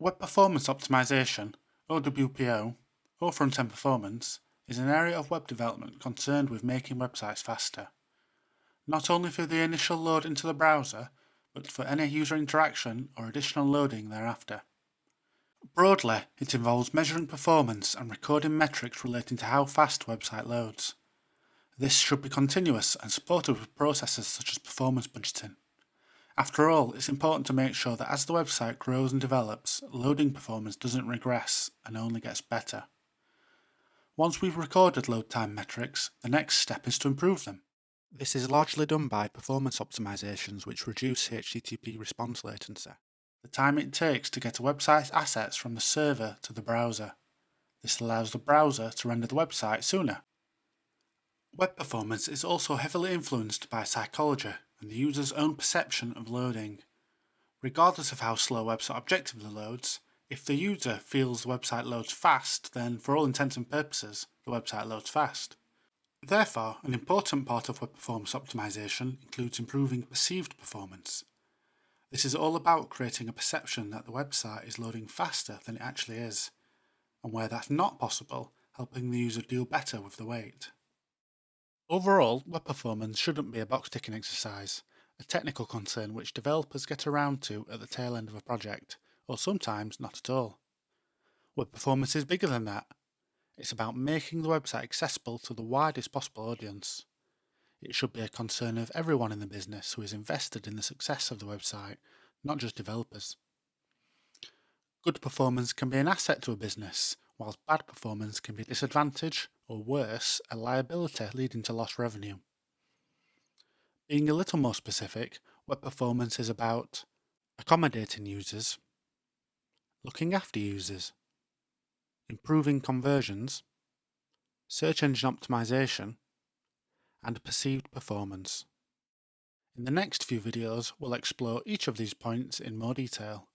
Web Performance Optimization, OWPO, or front-end performance, is an area of web development concerned with making websites faster, not only for the initial load into the browser, but for any user interaction or additional loading thereafter. Broadly, it involves measuring performance and recording metrics relating to how fast a website loads. This should be continuous and supported with processes such as performance budgeting. After all, it's important to make sure that as the website grows and develops, loading performance doesn't regress and only gets better. Once we've recorded load time metrics, the next step is to improve them. This is largely done by performance optimizations which reduce HTTP response latency, the time it takes to get a website's assets from the server to the browser. This allows the browser to render the website sooner. Web performance is also heavily influenced by psychology and the user's own perception of loading. Regardless of how slow a website objectively loads, if the user feels the website loads fast, then for all intents and purposes, the website loads fast. Therefore, an important part of web performance optimization includes improving perceived performance. This is all about creating a perception that the website is loading faster than it actually is, and where that's not possible, helping the user deal better with the wait. Overall, web performance shouldn't be a box-ticking exercise, a technical concern which developers get around to at the tail end of a project, or sometimes not at all. Web performance is bigger than that. It's about making the website accessible to the widest possible audience. It should be a concern of everyone in the business who is invested in the success of the website, not just developers. Good performance can be an asset to a business, whilst bad performance can be a disadvantage, or worse, a liability leading to lost revenue. Being a little more specific, web performance is about accommodating users, looking after users, improving conversions, search engine optimization, and perceived performance. In the next few videos, we'll explore each of these points in more detail.